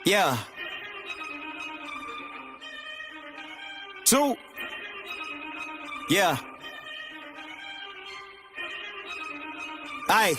Yeah. Two. Yeah. Aye.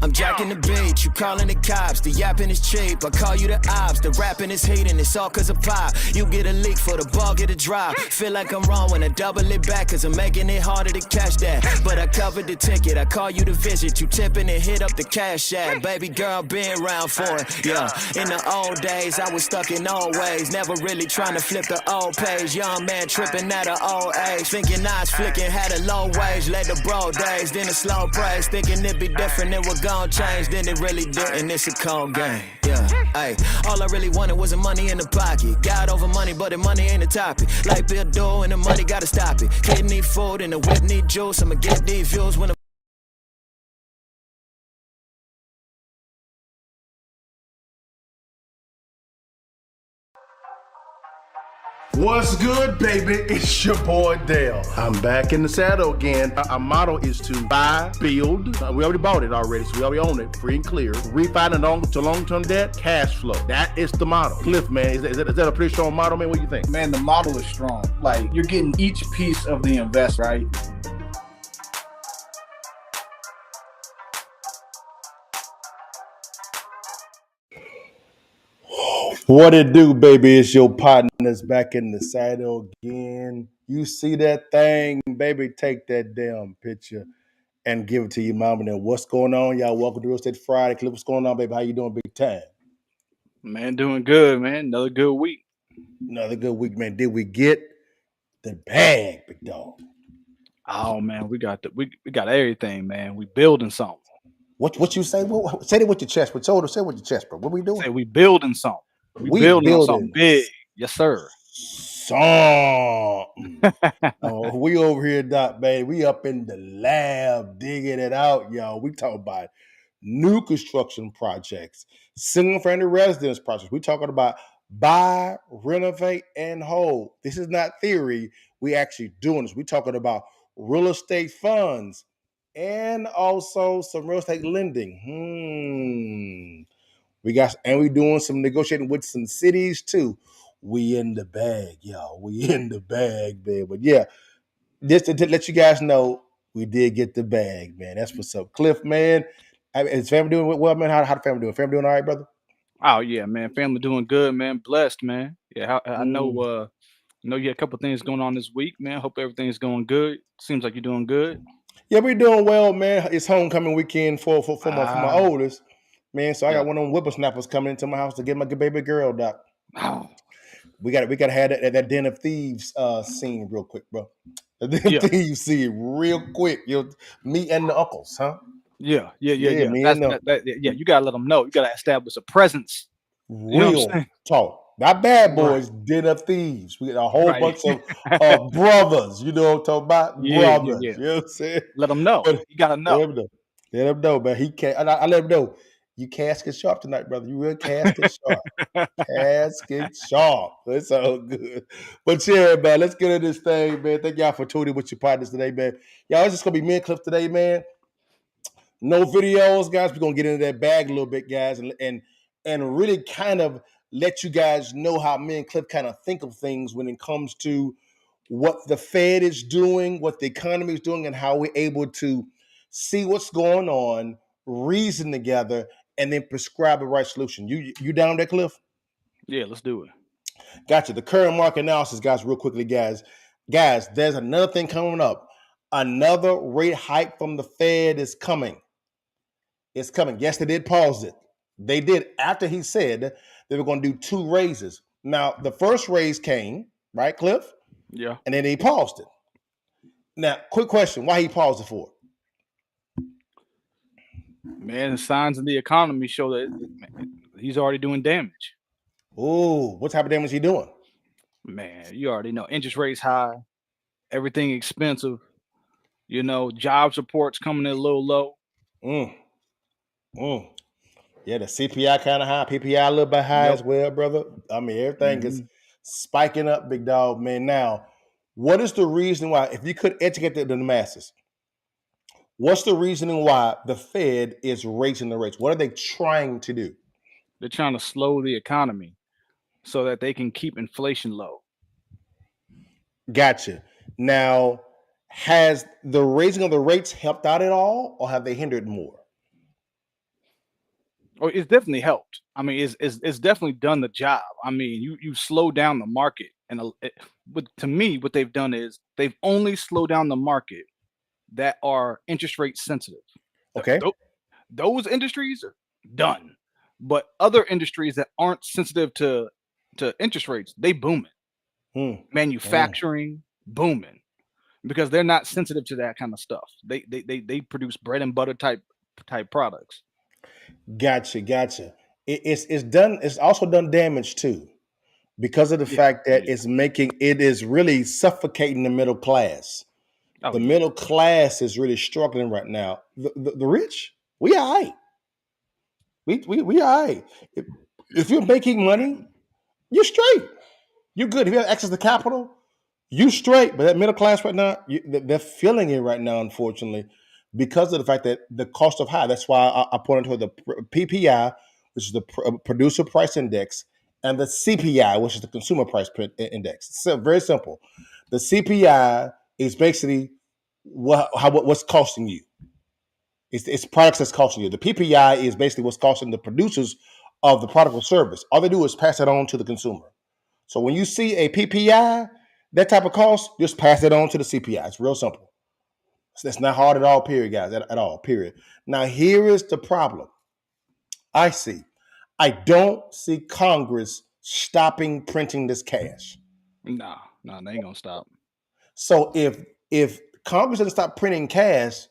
I'm jacking the beat, you calling the cops. The yapping is cheap, I call you the ops. The rapping is hating, it's all cause of pop. You get a leak for the ball, get a drop. Feel like I'm wrong when I double it back, cause I'm making it harder to catch that. But I covered the ticket, I call you to visit. You tipping and hit up the cash app. Baby girl, been around for it. Yeah, in the old days, I was stuck in old ways. Never really trying to flip the old page. Young man tripping at an old age. Thinking I was flicking, had a low wage. Led the bro days, then a slow praise. Thinking it'd be different, it would gon' change. Then it really didn't, it's a cold game. Yeah, hey, all I really wanted was the money in the pocket. Got over money, but the money ain't the topic. Like Bill Doe and the money gotta stop it. Kid need food and the whip need juice. I'ma get these views when the What's good, baby? It's your boy Dale. I'm back in the saddle again. Our motto is to buy, build. We already bought it already, so we already own it, free and clear. Refinance to long-term debt, cash flow. That is the motto. Cliff, man, is that a pretty strong motto, man? What do you think? Man, the model is strong. Like, you're getting each piece of the invest, right? What it do, baby? It's your partners back in the saddle again. You see that thing, baby? Take that damn picture and give it to your mama. Then what's going on, y'all? Welcome to Real Estate Friday. Cliff, what's going on, baby? How you doing, big time? Man, doing good, man. Another good week. Another good week, man. Did we get the bag, big dog? Oh man, we got we got everything, man. We building something. What you say? Say it with your chest. But told us, say it with your chest, bro. What we doing? Say we building something. We We building on something building big. Yes, sir. something. Oh, we over here, Doc, baby. We up in the lab digging it out, y'all. We talking about new construction projects, single-family residence projects. We talking about buy, renovate, and hold. This is not theory. We actually doing this. We talking about real estate funds and also some real estate lending. We doing some negotiating with some cities too. We in the bag, y'all. We in the bag, man. But yeah, just to let you guys know, we did get the bag, man. That's what's up. Cliff, man. Is family doing well, man? How the family doing? Family doing all right, brother? Oh yeah, man. Family doing good, man. Blessed, man. Yeah, I know. Mm. Know you had a couple things going on this week, man. Hope everything's going good. Seems like you're doing good. Yeah, we doing well, man. It's homecoming weekend for my Ah, oldest, man. So I yeah. got one of them whippersnappers coming into my house to get my good baby girl, Doc. Oh, We gotta have that Den of Thieves scene real quick, bro. The Den of yeah, Thieves scene real quick. Me and the uncles, huh? Yeah, yeah. me That's and the that. Yeah, you gotta let them know. You gotta establish a presence. You know what I'm real saying? talk. Not bad Right, boys, Den of Thieves. We got a whole right. bunch of brothers. You know what I'm talking about? Yeah, Brothers. yeah. You know what I'm saying? Let them know. But You gotta know. let him know. Let him know, man. He can't. I let him know. You casket sharp tonight, brother. You real casket sharp. Casket sharp. It's all good. But yeah, man, let's get into this thing, man. Thank y'all for tuning with your partners today, man. Y'all, it's just gonna be me and Cliff today, man. No videos, guys. We're gonna get into that bag a little bit, guys, and really kind of let you guys know how me and Cliff kind of think of things when it comes to what the Fed is doing, what the economy is doing, and how we're able to see what's going on, reason together, and then prescribe the right solution. You down there, Cliff? Yeah, let's do it. Gotcha. The current market analysis, guys, real quickly, guys. Guys, there's another thing coming up. Another rate hike from the Fed is coming. It's coming. Yes, they did pause it. They did after he said they were going to do two raises. Now, the first raise came, right, Cliff? Yeah. And then he paused it. Now, quick question: why he paused it for? Man, the signs in the economy show that he's already doing damage. Oh, what type of damage he doing? Man, you already know interest rates high, everything expensive. You know, jobs reports coming in a little low. Mm, mm. Yeah, the CPI kind of high, PPI a little bit high Yep. as well, brother. I mean, everything is Hmm. spiking up, big dog, man. Now, what is the reason why? If you could educate the masses, What's the reasoning why the Fed is raising the rates? What are they trying to do? They're trying to slow the economy so that they can keep inflation low. Gotcha. Now, has the raising of the rates helped out at all, or have they hindered more? Or it's definitely helped. I mean, it's definitely done the job. I mean, you slow down the market, and but to me, what they've done is they've only slowed down the market that are interest rate sensitive. Th- Okay. tho- those industries are done, but other industries that aren't sensitive to interest rates, they booming. Hmm. Hmm. Manufacturing booming because they're not sensitive to that kind of stuff. They produce bread and butter type products. Gotcha. Gotcha. It's done. It's also done damage too, because of the Yeah, fact that yeah. it is really suffocating the middle class. Oh The yeah. middle class is really struggling right now. The rich, we all right. We all right. If you're making money, you're straight. You're good. If you have access to capital, you straight. But that middle class right now, they're feeling it right now, unfortunately, because of the fact that the cost of high. That's why I pointed to the PPI, which is the producer price index, and the CPI, which is the consumer price index. So very simple. The CPI is basically what's costing you. It's products that's costing you. The PPI is basically what's costing the producers of the product or service. All they do is pass it on to the consumer. So when you see a PPI, that type of cost, just pass it on to the CPI. It's real simple. So that's not hard at all, period, guys, at all, period. Now, here is the problem I see. I don't see Congress stopping printing this cash. Nah, nah, they ain't gonna stop. So if Congress doesn't stop printing cash,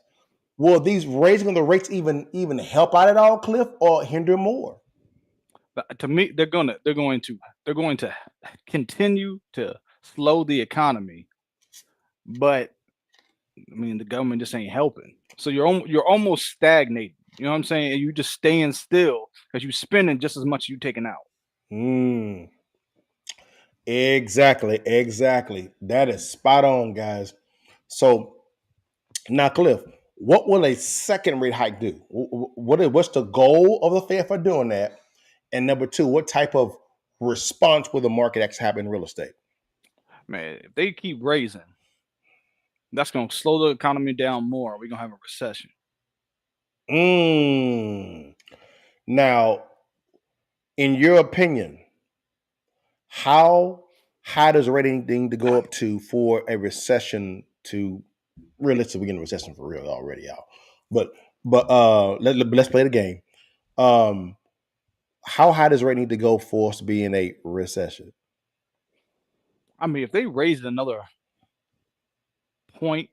will these raising of the rates even help out at all, Cliff, or hinder more? But to me, they're going to continue to slow the economy, but I mean the government just ain't helping. So you're almost stagnating. You know what I'm saying? And you just staying still because you spending just as much as you taking out. Mm, exactly. That is spot on, guys. So now, Cliff, what will a second rate hike do? What's the goal of the Fed for doing that? And number two, what type of response will the market actually have in real estate? Man, if they keep raising, that's gonna slow the economy down more. We're gonna have a recession. Mm. Now, in your opinion, how high does the rating need to go up to for a recession to realistically begin a recession for real already, y'all? Let's play the game. Um, how high does the rate need to go for us to be in a recession? I mean, if they raise it another point,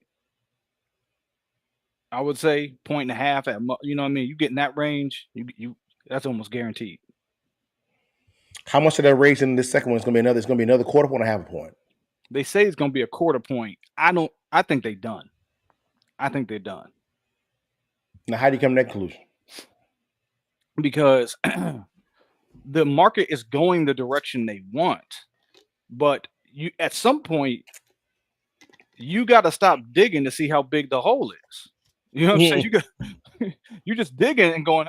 I would say point and a half you know what I mean? You get in that range, you that's almost guaranteed. How much of that raise in this second one is going to be another? It's going to be another quarter point or half a point. They say it's gonna be a quarter point. I think they done. I think they're done. Now, how do you come to that conclusion? Because the market is going the direction they want, but you at some point you gotta stop digging to see how big the hole is. You know what I'm saying? You got you just digging and going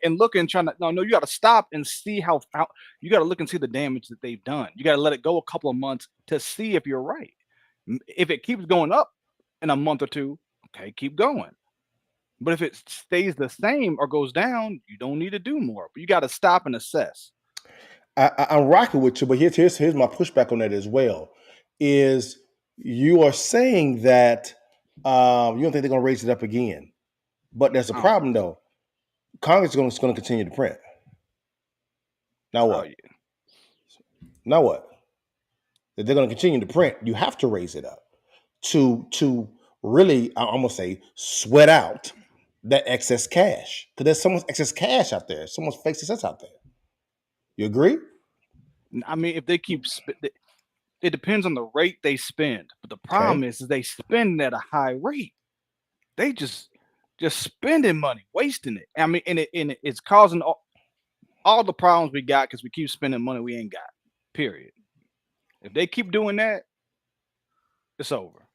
and looking, trying to no, you got to stop and see how you got to look and see the damage that they've done. You got to let it go a couple of months to see if you're right. If it keeps going up in a month or two, okay, keep going. But if it stays the same or goes down, you don't need to do more. But you got to stop and assess. I'm rocking with you, but here's my pushback on that as well. Is you are saying that you don't think they're going to raise it up again, but there's a I don't problem think so. though. Congress is going to continue to print. Now Oh what? yeah. Now what? That they're going to continue to print. You have to raise it up to really, I'm gonna say, sweat out that excess cash because there's so much excess cash out there. So much fake success out there. You agree? I mean, if they keep, it depends on the rate they spend. But the Okay. problem is they spend at a high rate. They just spending money, wasting it. I mean, it's causing all the problems we got because we keep spending money we ain't got. Period. If they keep doing that, it's over.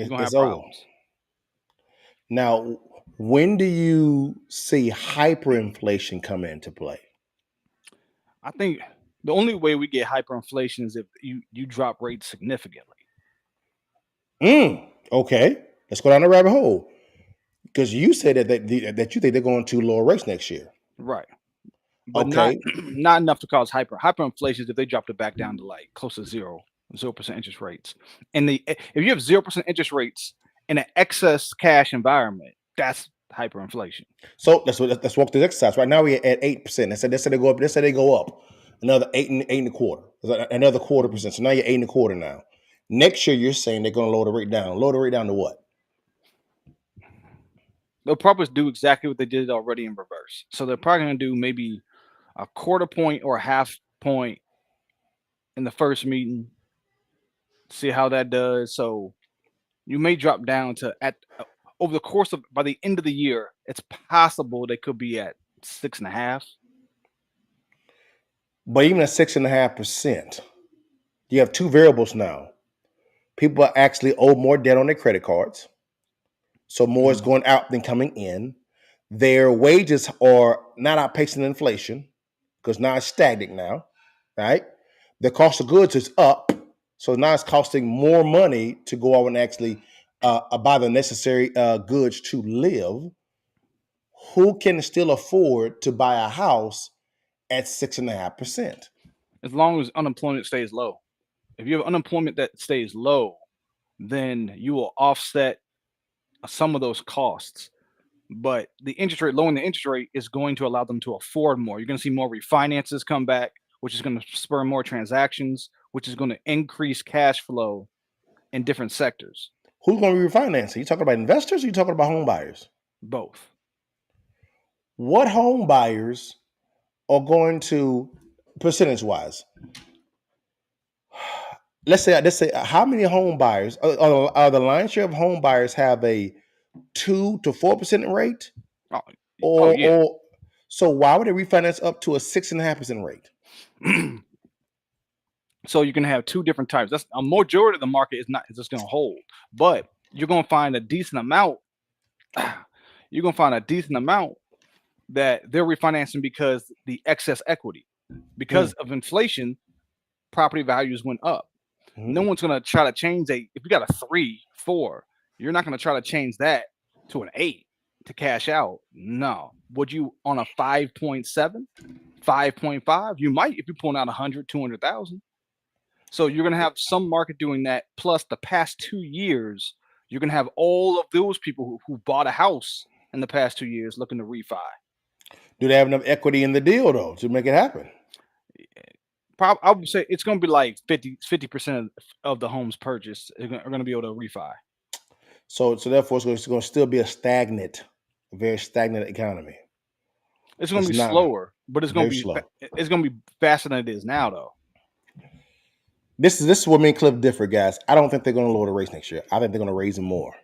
We're gonna It's have over. problems. Now, when do you see hyperinflation come into play? I think the only way we get hyperinflation is if you drop rates significantly. Okay, let's go down the rabbit hole because you said that you think they're going to lower rates next year. Right. But not Okay, not enough to cause hyperinflation is if they dropped it back down to like close to 0% interest rates. And if you have 0% interest rates in an excess cash environment, that's hyperinflation. so let's walk through the exercise. Right now we're at 8%. They said they go up. They said they go up another eight and a quarter, another quarter percent. So now you're eight and a quarter now. Next year you're saying they're going to lower the rate down. Lower the rate down to what? They'll probably do exactly what they did already in reverse. So they're probably going to do maybe a quarter point or a half point in the first meeting, see how that does. So you may drop down to over the course of by the end of the year, it's possible they could be at 6.5. But even at 6.5%, you have two variables now. People actually owe more debt on their credit cards. So more is Mhm. going out than coming in. Their wages are not outpacing inflation because now it's stagnant now, right? The cost of goods is up. So now it's costing more money to go out and actually buy the necessary goods to live. Who can still afford to buy a house at 6.5%? As long as unemployment stays low. If you have unemployment that stays low, then you will offset some of those costs. But the interest rate, lowering the interest rate is going to allow them to afford more. You're going to see more refinances come back, which is going to spur more transactions, which is going to increase cash flow in different sectors. Who's going to be refinancing? You talking about investors or you talking about home buyers? Both. What home buyers are going to, percentage wise, let's say how many home buyers are the lion's share of home buyers have a 2 to 4% rate, Oh, oh yeah. or so why would they refinance up to a 6.5% rate? So you can have two different types. That's a majority of the market is just going to hold, but you're going to find a decent amount. You're going to find a decent amount that they're refinancing because the excess equity, Mm, because of inflation, property values went up. No mhm. one's going to try to change if you got a 3, 4, you're not going to try to change that to an 8 to cash out. No. Would you on a 5.7, 5.5? You might if you're pulling out 100, 200,000. So you're going to have some market doing that. Plus, the past 2 years, you're going to have all of those people who bought a house in the past 2 years looking to refi. Do they have enough equity in the deal though to make it happen? I would say it's going to be like 50% of the homes purchased are going to be able to refi. So therefore it's going to still be a very stagnant economy. It's going to It's be not slower, but very slow. it's going to be faster than it is now, though. This is where me and Cliff differ, guys. I don't think they're going to lower the rates next year. I think they're going to raise them more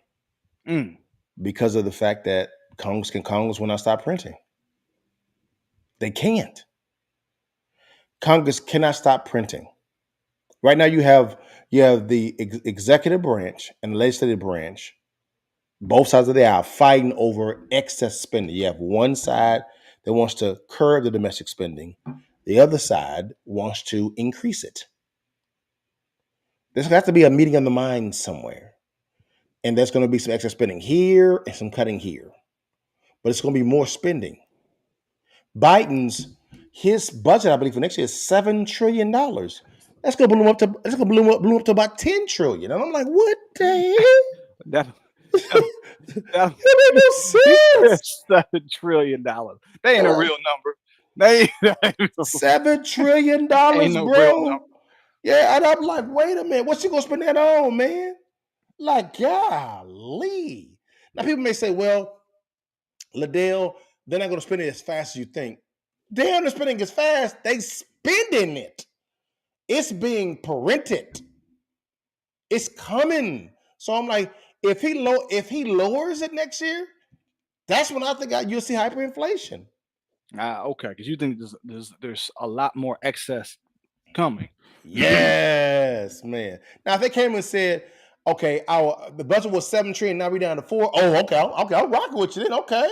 Mm. because of the fact that Congress will not stop printing. They can't. Congress cannot stop printing. Right now, you have the executive branch and the legislative branch, both sides of the aisle, fighting over excess spending. You have one side that wants to curb the domestic spending. The other side wants to increase it. There's got to be a meeting of the minds somewhere. And there's going to be some excess spending here and some cutting here. But it's going to be more spending. Biden's his budget, I believe, for next year is $7 trillion. That's gonna bloom up to about 10 trillion. And I'm like, what the That, hell? that, that That he make no said sense. $7 trillion. They ain't a Uh, real number. They $7 trillion, ain't no real bro. number. Yeah, and I'm like, wait a minute, what's he gonna spend that on, man? Like, golly. Now people may say, well, LaDale, they're not gonna spend it as fast as you think. They're spending as fast, they spending it. It's being parented. It's coming. So I'm like, if he lowers it next year, that's when I think you'll see hyperinflation. Okay, because you think there's a lot more excess coming. Yes, man. Now if they came and said, Okay, the budget was 7 trillion. Now we down to 4. Oh, okay, I'm rocking with you then. Okay,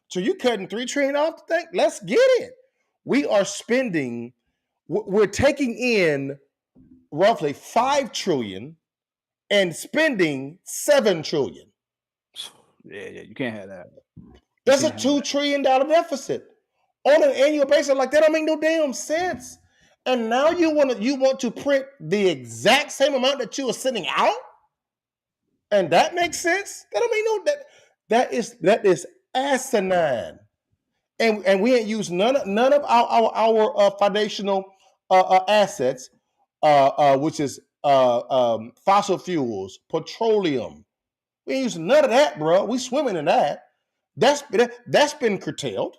so you cutting 3 trillion off the thing? Let's get it. We are spending. We're taking in roughly 5 trillion and spending 7 trillion. Yeah, you can't have that. That's a $2 trillion deficit on an annual basis. Like that don't make no damn sense. And now you want to print the exact same amount that you are sending out, and that makes sense. That don't make no that is asinine. And we ain't used none of our foundational assets, which is fossil fuels, petroleum. We ain't using none of that, bro. We swimming in that. That's been curtailed.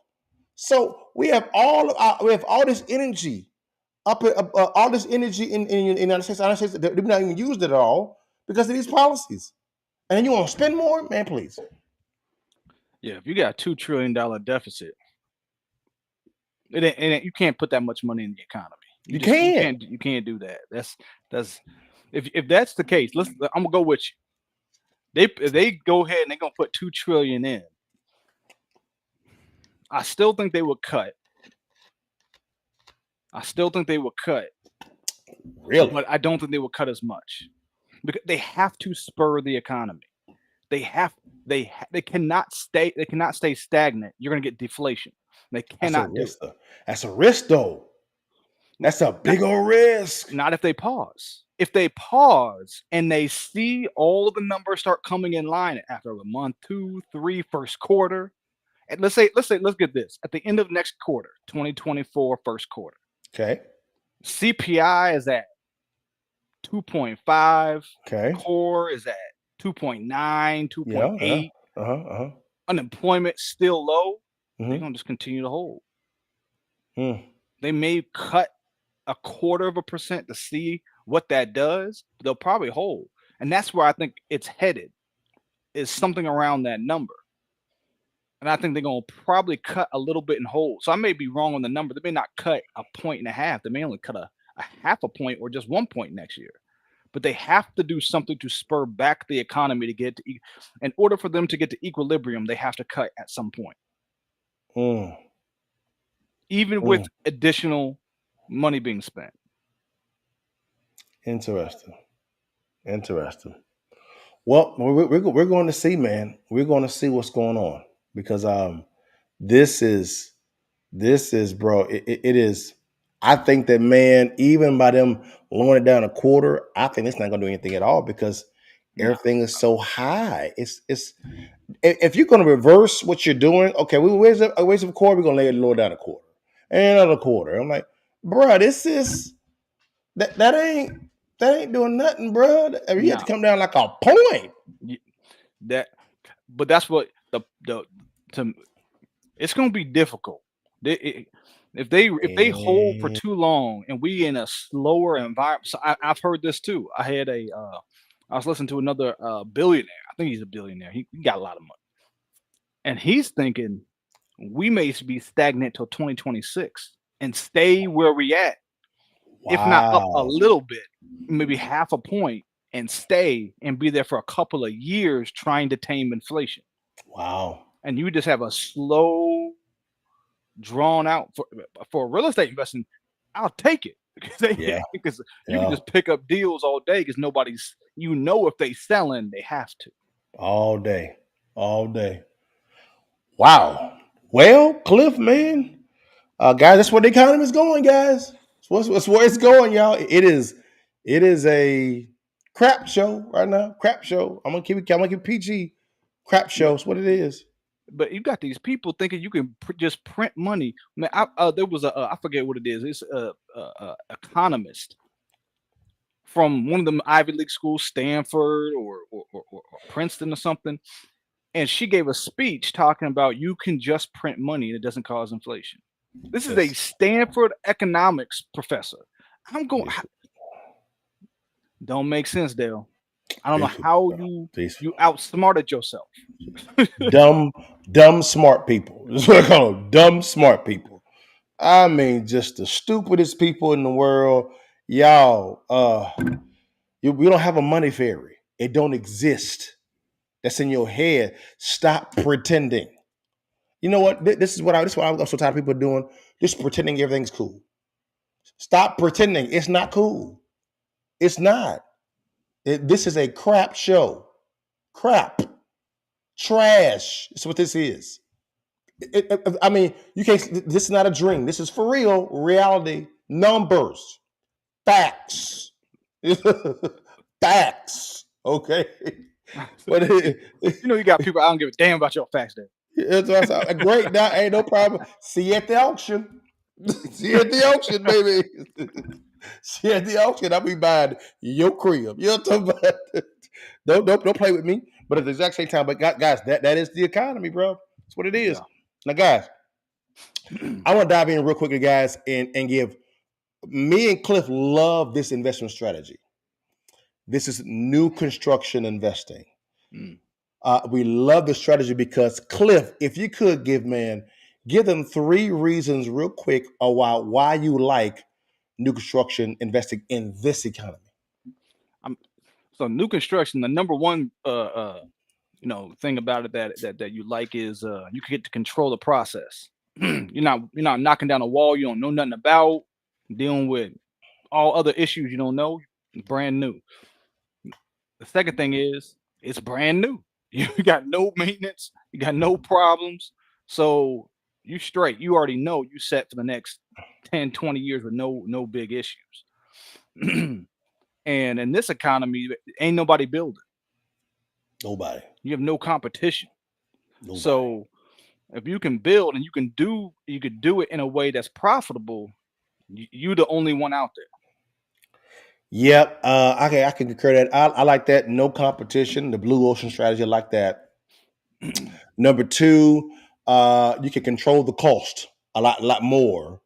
So we have all this energy all this energy in the United States. They've not even used it at all because of these policies. And then you want to spend more, man? Please. Yeah, if you got a $2 trillion deficit, you can't put that much money in the economy. You can't. You can't do that. That's if that's the case. I'm gonna go with you. If they go ahead and they're gonna put 2 trillion in, I still think they would cut. Really? But I don't think they will cut as much because they have to spur the economy. They cannot stay stagnant. You're going to get deflation. They cannot do it. That's a risk, though. That's a big old risk. Not if they pause. If they pause and they see all of the numbers start coming in line after a month, 2, 3, first quarter, and let's get this at the end of next quarter, 2024 first quarter. Okay. CPI is at 2.5. Okay. Core is at 2.9, 2.8. Yeah, Unemployment still low. They're gonna just continue to hold. They may cut 0.25% to see what that does. But they'll probably hold, and that's where I think it's headed. Is something around that number, and I think they're gonna probably cut a little bit and hold. So I may be wrong on the number. They may not cut 1.5 points. They may only cut a 0.5 point or just 1 point next year. But they have to do something to spur back the economy to get to. In order for them to get to equilibrium, they have to cut at some point. Even with additional money being spent. Interesting. Well, we're going to see, man. We're going to see what's going on because this is bro. It is. I think that, man, even by them lowering it down 1/4, I think it's not going to do anything at all because everything is so high. It's if you're going to reverse what you're doing, okay, we raise up 1/4, we're going to lower down 1/4 and another 1/4. I'm like, bro, this is that ain't doing nothing, bro. You have to come down like a point. But that's what it's going to be difficult. If they hold for too long and we in a slower environment, so I've heard this too. I was listening to another billionaire. I think he's a billionaire. He got a lot of money, and he's thinking we may be stagnant till 2026 and stay where we at, if not up a little bit, maybe 0.5 point, and stay and be there for a couple of years trying to tame inflation. Wow! And you just have a slow, drawn out for real estate investing. I'll take it because you can just pick up deals all day because nobody's. If they selling, they have to all day. Wow. Well, Cliff, man, guys, that's where the economy is going, guys. That's where it's going, y'all. It is a crap show right now. Crap show. I'm gonna keep it PG. Crap show. That's what it is. But you got these people thinking you can just print money. Man, there was I forget what it is. It's a economist from one of them Ivy League schools, Stanford or Princeton or something, and she gave a speech talking about you can just print money and it doesn't cause inflation. This is a Stanford economics professor. I'm going. Don't make sense, Dale. I don't know how you outsmarted yourself. dumb smart people. That's what I call them. Dumb smart people. I mean, just the stupidest people in the world. Y'all, we don't have a money fairy. It don't exist. That's in your head. Stop pretending. You know what? This is what I'm so tired of people doing. Just pretending everything's cool. Stop pretending. It's not cool. It's not. This is a crap show. Crap. Trash. That's what this is. I mean, you can't. This is not a dream. This is for real. Reality. Numbers. Facts. Facts. Okay. But You got people. I don't give a damn about your facts there. it's great. Now ain't no problem. See you at the auction. See you at the auction, baby. See you at the auction. I'll be buying your crib. You know what I'm talking about? Don't play with me. But at the exact same time, but guys, that is the economy, bro. That's what it is. Yeah. Now, guys, I want to dive in real quickly, guys, and give me and Cliff love this investment strategy. This is new construction investing. Mm. We love the strategy because Cliff, if you could give them 3 reasons real quick about why you like new construction investing in this economy. So new construction, the number one thing about it that you like is you can get to control the process. You're not knocking down a wall you don't know nothing about, dealing with all other issues you don't know. Brand new. The second thing is it's brand new. You got no maintenance, you got no problems. So you straight. You already know you set for the next 10, 20 years with no big issues. And in this economy, ain't nobody building. Nobody. You have no competition. Nobody. So if you can build and you could do it in a way that's profitable, you're the only one out there. Yep. I can concur that. I like that. No competition. The blue ocean strategy, I like that. Number 2, you can control the cost a lot more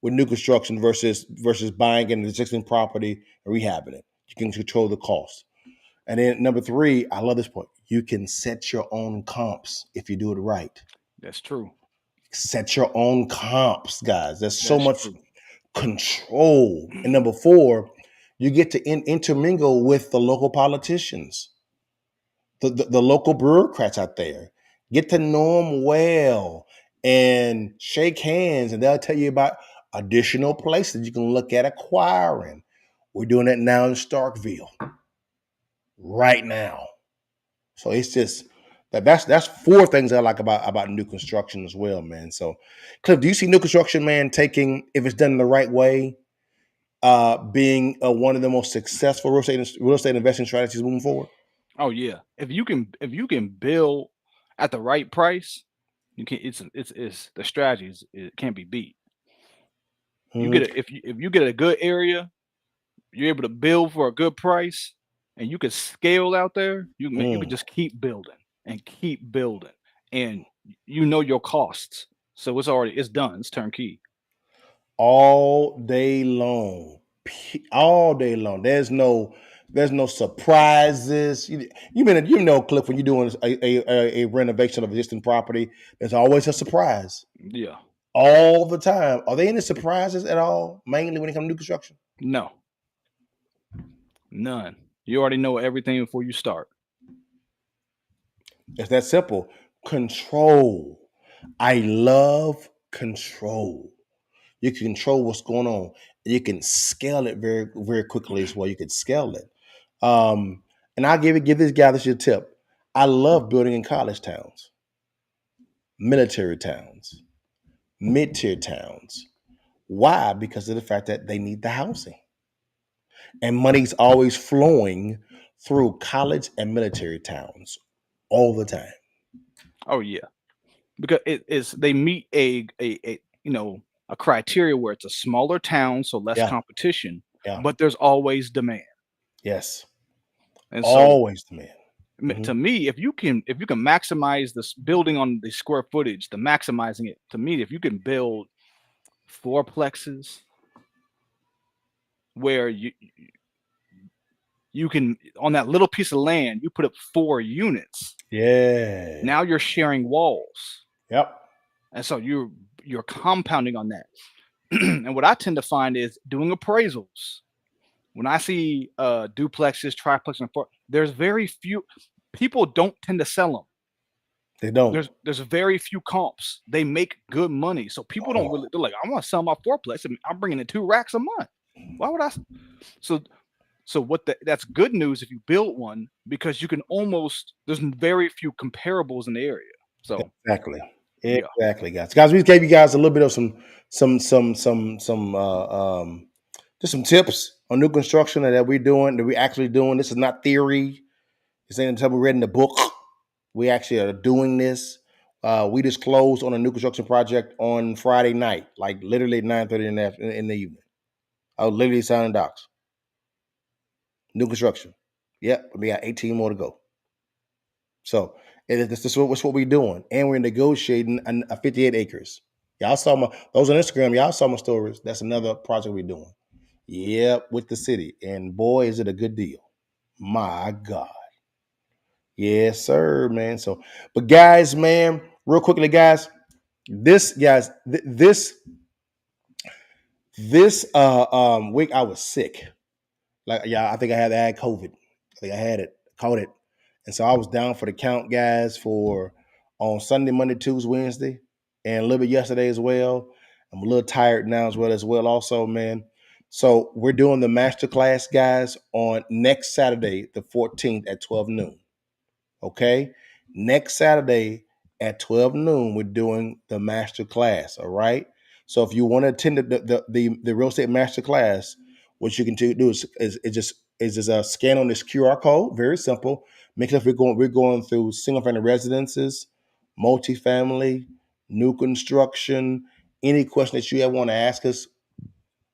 with new construction versus buying an existing property and rehabbing it. You can control the cost. And then number 3, I love this point. You can set your own comps if you do it right. That's true. Set your own comps, guys. There's so That's much true. control. And number 4, you get to intermingle with the local politicians, the local bureaucrats out there. Get to know them well and shake hands, and they'll tell you about additional places you can look at acquiring. We're doing that now in Starkville right now. So it's just that's 4 things I like about new construction as well, man. So, Cliff, do you see new construction, man, taking, if it's done the right way, being one of the most successful real estate investing strategies moving forward? Oh yeah. If you can build at the right price, you can. It's the strategies. It can't be beat. You Mhm. get if you get a good area, you're able to build for a good price, and you can scale out there. You can Mm. just keep building and keep building, and you know your costs. So it's done. It's turnkey. All day long. All day long. There's no surprises. You know, Cliff, when you're doing a renovation of existing property, there's always a surprise. Yeah. All the time. Are there any surprises at all? Mainly when it comes to new construction? No. None. You already know everything before you start. It's that simple. Control. I love control. You can control what's going on. You can scale it very, very quickly as well. You can scale it. And I'll give this guy this your tip. I love building in college towns, military towns, mid-tier towns. Why? Because of the fact that they need the housing. And money's always flowing through college and military towns all the time. Oh yeah. Because they meet a criteria where it's a smaller town, so less Yeah, competition, yeah, but there's always demand. yes. And so Always demand. to Mhm. me, if you can maximize this building on the square footage, the maximizing it, to me, if you can build fourplexes where you can, on that little piece of land, you put up 4 units. Yeah. Now you're sharing walls. Yep. And so you're compounding on that. And what I tend to find is doing appraisals. when I see duplexes, triplexes, there's very few people don't tend to sell them. They don't. There's very few comps. They make good money, so people don't really. They're like, I want to sell my fourplex. I'm bringing in 2 racks a month. Why would I? So that's good news if you build one, because you can almost, there's very few comparables in the area. So Exactly. yeah. Exactly, guys. Guys, we gave you guys a little bit of some just some tips on new construction that we're actually doing. This is not theory. This ain't until we read in the book. We actually are doing this. We just closed on a new construction project on Friday night, like literally 9:30 in the evening. I was literally signing docs. New construction. Yep, we got 18 more to go. So this is what we're doing, and we're negotiating a 58 acres. Y'all saw those on Instagram. Y'all saw my stories. That's another project we're doing. Yep, with the city, and boy, is it a good deal. My God. Yes, sir, man. So, but guys, man, real quickly, guys, this week I was sick. Like, yeah, I think I had COVID. I think I had it, caught it. And so I was down for the count, guys, for on Sunday, Monday, Tuesday, Wednesday, and a little bit yesterday as well. I'm a little tired now as well, also, man. So we're doing the masterclass, guys, on next Saturday, the 14th at 12 noon. Okay? Next Saturday at 12 noon, we're doing the masterclass, all right? So if you want to attend the real estate masterclass, what you can do is just scan on this QR code. Very simple. Make sure we're going through single family residences, multifamily, new construction. Any question that you ever want to ask us,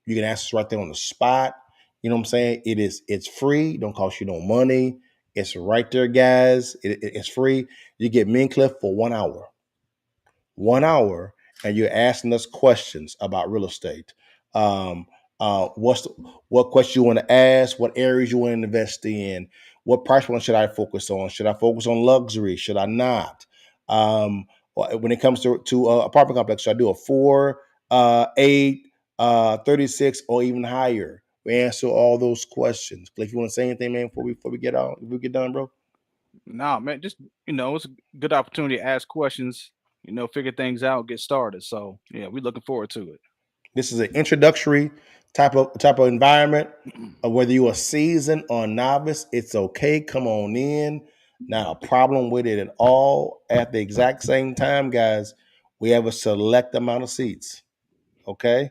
you can ask us right there on the spot. You know what I'm saying? It's free. Don't cost you no money. It's right there, guys. It's free. You get me and Cliff for 1 hour. 1 hour, and you're asking us questions about real estate. What question you want to ask? What areas you want to invest in? What price point should I focus on? Should I focus on luxury? Should I not? When it comes to apartment complex, should I do a 4, 8, 36, or even higher? We answer all those questions. Cliff, you want to say anything, man, before we get out? If we get done, bro. Nah, man, just it's a good opportunity to ask questions, figure things out, get started. So yeah, we're looking forward to it. This is an introductory type of environment. Whether you're a seasoned or a novice, it's okay. Come on in. Not a problem with it at all. At the exact same time, guys, we have a select amount of seats. Okay,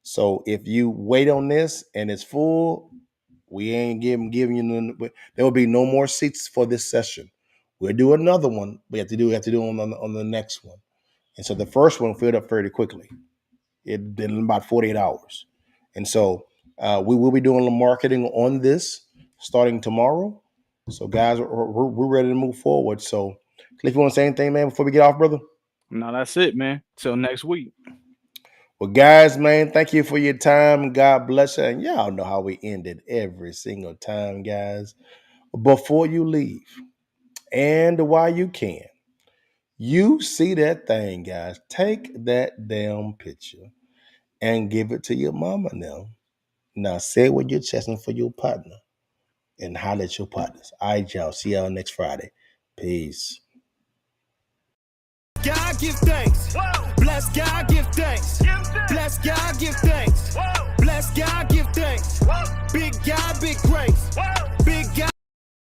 so if you wait on this and it's full, we ain't giving you. There will be no more seats for this session. We'll do another one. We have to do on the next one. And so the first one filled up fairly quickly. It did in about 48 hours. And so we will be doing the marketing on this starting tomorrow. So guys, we're ready to move forward. So Cliff, you want to say anything, man, before we get off, brother? No, that's it, man. Till next week. Well, guys, man, thank you for your time. God bless you. And y'all know how we end it every single time, guys. Before you leave, and while you can, you see that thing, guys, take that damn picture and give it to your mama now. Now say it with your chest and for your partner. And holler at your partners. All right, y'all. See y'all next Friday. Peace. God give thanks. Bless God give thanks. Bless God give thanks. Bless God give thanks. Big God, big